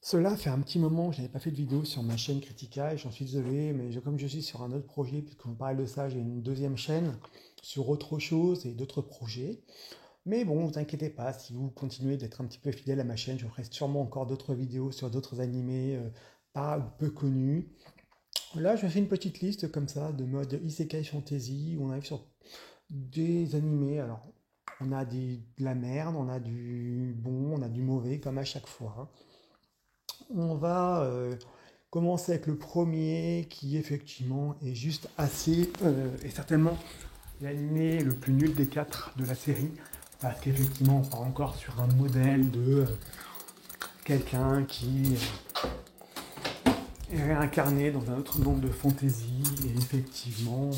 Cela fait un petit moment que je n'avais pas fait de vidéo sur ma chaîne Critica et j'en suis désolé, mais comme je suis sur un autre projet, puisqu'on parle de ça, j'ai une deuxième chaîne sur autre chose et d'autres projets. Mais bon, ne vous inquiétez pas, si vous continuez d'être un petit peu fidèle à ma chaîne, je ferai sûrement encore d'autres vidéos sur d'autres animés pas ou peu connus. Là, je fais une petite liste comme ça de mode Isekai Fantasy où on arrive sur des animés. Alors, on a de la merde, on a du bon, on a du mauvais, comme à chaque fois. On va commencer avec le premier qui effectivement est juste assez, et certainement l'animé le plus nul des quatre de la série, parce qu'effectivement on part encore sur un modèle de quelqu'un qui est réincarné dans un autre monde de fantasy, et effectivement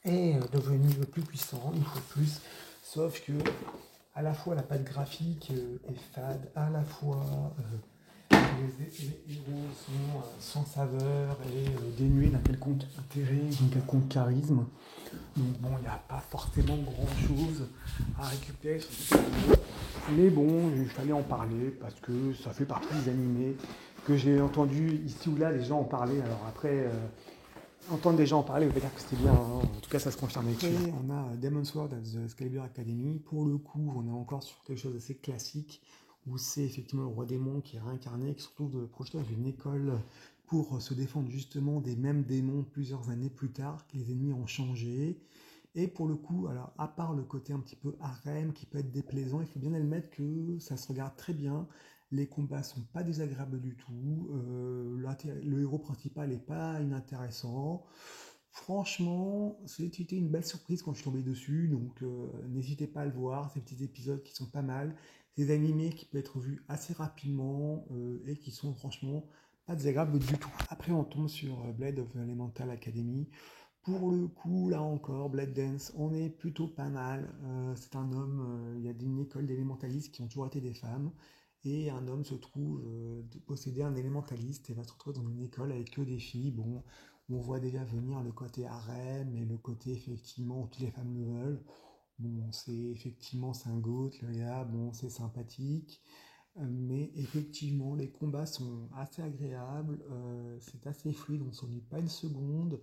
est devenu le plus puissant, une fois de plus, sauf que à la fois la patte graphique est fade, à la fois les héros sont sans saveur et dénués d'un quelconque intérêt, d'un quelconque charisme. Donc bon, il n'y a pas forcément grand-chose à récupérer sur cette vidéo. Mais bon, il fallait en parler parce que ça fait partie des animés que j'ai entendu ici ou là les gens en parler. Alors après, entendre des gens en parler, on veut dire que c'était bien, hein. En tout cas, ça se confirme avec lui. On a Demon's Sword at the Excalibur Academy. Pour le coup, on est encore sur quelque chose d'assez classique, où c'est effectivement le roi démon qui est réincarné, qui se retrouve projeté dans une école pour se défendre justement des mêmes démons plusieurs années plus tard, que les ennemis ont changé. Et pour le coup, alors à part le côté un petit peu harem qui peut être déplaisant, il faut bien admettre que ça se regarde très bien. Les combats sont pas désagréables du tout. Le héros principal n'est pas inintéressant. Franchement, c'était une belle surprise quand je suis tombé dessus, donc n'hésitez pas à le voir, ces petits épisodes qui sont pas mal, ces animés qui peuvent être vus assez rapidement et qui sont franchement pas désagréables du tout. Après on tombe sur Blade of Elemental Academy. Pour le coup, là encore, Blade Dance, on est plutôt pas mal. C'est un homme, il y a une école d'élémentalistes qui ont toujours été des femmes, et un homme se trouve de posséder un élémentaliste et va se retrouver dans une école avec que des filles. Bon, on voit déjà venir le côté harem et le côté effectivement où toutes les femmes le veulent. Bon, c'est effectivement c'est un goth, le gars, bon, c'est sympathique, mais effectivement les combats sont assez agréables, c'est assez fluide, on s'ennuie pas une seconde,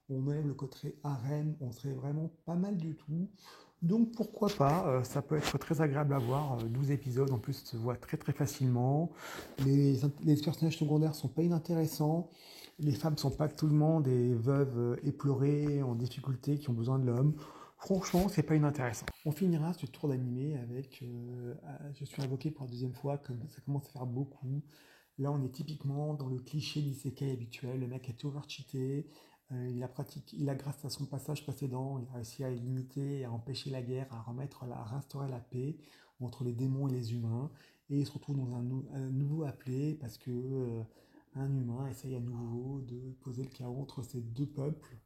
on aime le côté harem, on serait vraiment pas mal du tout. Donc pourquoi pas, ça peut être très agréable à voir, 12 épisodes en plus se voit très très facilement. Les personnages secondaires sont pas inintéressants, les femmes sont pas tout le monde des veuves éplorées, en difficulté, qui ont besoin de l'homme. Franchement, c'est pas inintéressant. On finira ce tour d'animé avec Je suis invoqué pour la deuxième fois, comme ça commence à faire beaucoup. Là, on est typiquement dans le cliché d'isekai habituel. Le mec est overcheaté. Il a, grâce à son passage précédent, il a réussi à limiter, à empêcher la guerre, à restaurer la paix entre les démons et les humains. Et il se retrouve dans un nouveau appelé parce que un humain essaye à nouveau de poser le chaos entre ces deux peuples.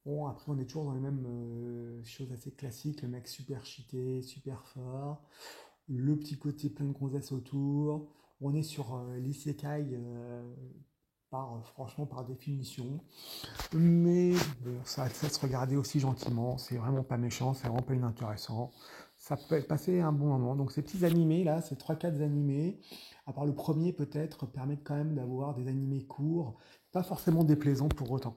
Bon, après, on est toujours dans les mêmes choses assez classiques. Le mec super cheaté, super fort. Le petit côté plein de gonzesses autour. On est sur l'isekai franchement par définition. Mais bon, ça se regarder aussi gentiment. C'est vraiment pas méchant, c'est vraiment pas inintéressant. Ça peut passer un bon moment. Donc ces petits animés là, ces trois quatre animés, à part le premier peut-être, permettent quand même d'avoir des animés courts, pas forcément déplaisants pour autant.